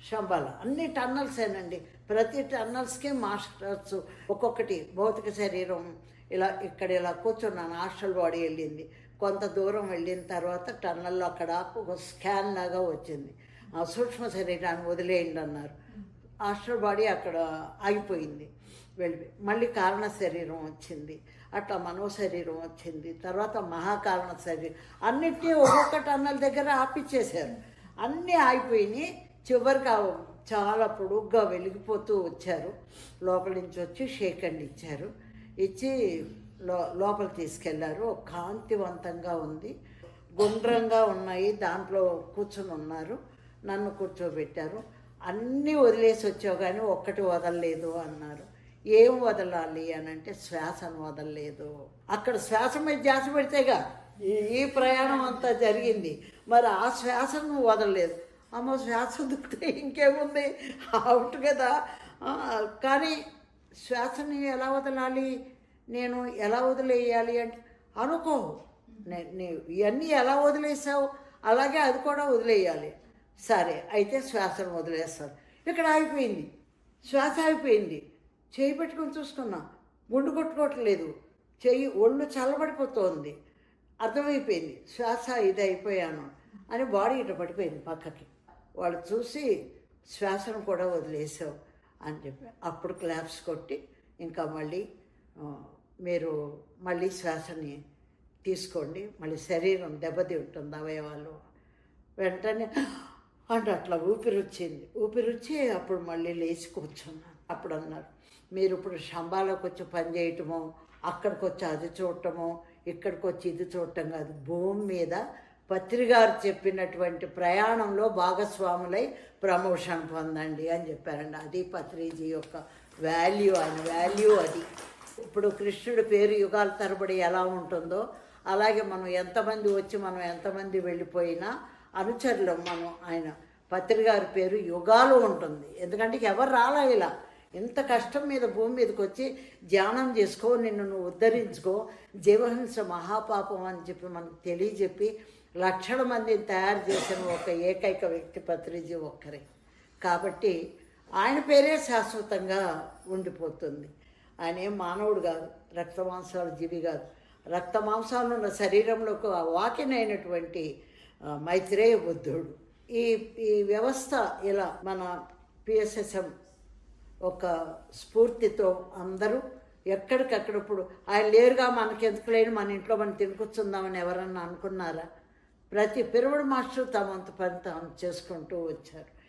శంబాల అన్ని టన్నల్సేనండి. ప్రతి టన్నల్స్కి మాస్టర్స్ ఒక్కొక్కటి భౌతిక శరీరం ఇలా ఇక్కడ ఇలా కూర్చున్నాను. హాస్టల్ బాడీ వెళ్ళింది. కొంత దూరం వెళ్ళిన తర్వాత టన్నల్లో అక్కడ ఒక స్కాన్ లాగా వచ్చింది. ఆ సూక్ష్మ శరీరాన్ని వదిలేయండి అన్నారు. హాస్టల్ బాడీ అక్కడ ఆగిపోయింది. వెళ్ళిపోయి మళ్ళీ కారణ శరీరం వచ్చింది. అట్లా మనో శరీరం వచ్చింది. తర్వాత మహాకారణ శరీరం అన్నిటినీ ఒక్కొక్క టన్నల్ దగ్గర ఆపిచ్చేశారు. అన్నీ ఆగిపోయినాయి. చివరికి చాలా పొడుగ్గా వెలిగిపోతూ వచ్చారు. లోపల నుంచి వచ్చి షేక్ హ్యాండ్ ఇచ్చారు. ఇచ్చి లోపల తీసుకెళ్లారు. కాంతివంతంగా ఉంది, గుండ్రంగా ఉన్నాయి. దాంట్లో కూర్చుని ఉన్నారు. నన్ను కూర్చోబెట్టారు. అన్నీ వదిలేసి వచ్చావు కానీ ఒక్కటి వదలలేదు అన్నారు. ఏం వదలాలి అని అంటే శ్వాసను వదలలేదు. అక్కడ శ్వాస మీద ధ్యాస పెడితేగా ఈ ప్రయాణం అంతా జరిగింది. మరి ఆ శ్వాసను వదలలేదు. అమ్మ శ్వాస దుక్కితే ఇంకేముంది, అవుట్ కదా. కానీ శ్వాసని ఎలా వదలాలి, నేను ఎలా వదిలేయాలి అంటే అనుకో, ఇవన్నీ ఎలా వదిలేసావు అలాగే అది కూడా వదిలేయాలి. సరే అయితే శ్వాసను వదిలేస్తాను. ఇక్కడ అయిపోయింది, శ్వాస అయిపోయింది. చేయి పెట్టుకొని చూసుకున్నా, గుండు కొట్టుకోవట్లేదు, చెయ్యి ఒళ్ళు చల్లబడిపోతుంది. అర్థమైపోయింది శ్వాస ఇది అయిపోయాను అని. బాడీ ఇట్లా పడిపోయింది పక్కకి. వాళ్ళు చూసి శ్వాసను కూడా వదిలేసావు అని చెప్పి అప్పుడు క్లాప్స్ కొట్టి ఇంకా మళ్ళీ మీరు మళ్ళీ శ్వాసని తీసుకోండి, మళ్ళీ శరీరం దెబ్బతి ఉంటుంది అవయవాలు. వెంటనే అంటే అట్లా ఊపిరి వచ్చింది. ఊపిరి వచ్చి అప్పుడు మళ్ళీ లేచి కూర్చున్నాను. అప్పుడు అన్నారు, మీరు ఇప్పుడు శంబాలోకి వచ్చి పని చేయటమో, అక్కడికి వచ్చి అది చూడటమో, ఇక్కడికి వచ్చి ఇది చూడటం కాదు, భూమి మీద పత్రిగారు చెప్పినటువంటి ప్రయాణంలో భాగస్వాములై ప్రమోషన్ పొందండి అని చెప్పారండి. అది పత్రిజీ యొక్క వాల్యూ, ఆయన వాల్యూ అది. ఇప్పుడు కృష్ణుడి పేరు యుగాల తరబడి ఎలా ఉంటుందో అలాగే మనం ఎంతమంది వచ్చి మనం ఎంతమంది వెళ్ళిపోయినా అనుచరులు మనం. ఆయన పత్రిగారి పేరు యుగాలు ఉంటుంది. ఎందుకంటే ఎవరు రాలా ఇలా ఇంత కష్టం మీద భూమి మీదకి వచ్చి ధ్యానం చేసుకో, నిన్ను నువ్వు ఉద్ధరించుకో, జీవహింస మహాపాపం అని చెప్పి మనకు తెలియజెప్పి లక్షల మందిని తయారు చేసిన ఒక ఏకైక వ్యక్తి పత్రిజీ ఒక్కరే. కాబట్టి ఆయన పేరే శాశ్వతంగా ఉండిపోతుంది. ఆయన ఏం మానవుడు కాదు, రక్తమాంసాలు జీవి కాదు. రక్తమాంసాలు ఉన్న శరీరంలోకి వాకినైనటువంటి మైత్రేయ బుద్ధుడు. ఈ వ్యవస్థ ఇలా మన పిఎస్ఎస్ఎం ఒక స్ఫూర్తితో అందరూ ఎక్కడికక్కడ ఇప్పుడు ఆయన లేరుగా మనకెందుకు లేని మన ఇంట్లో మనం తినుకొచ్చుందామని ఎవరన్నా అనుకున్నారా? ప్రతి పిరమిడ్ మాస్టర్ తమంత పని తాము చేసుకుంటూ వచ్చారు.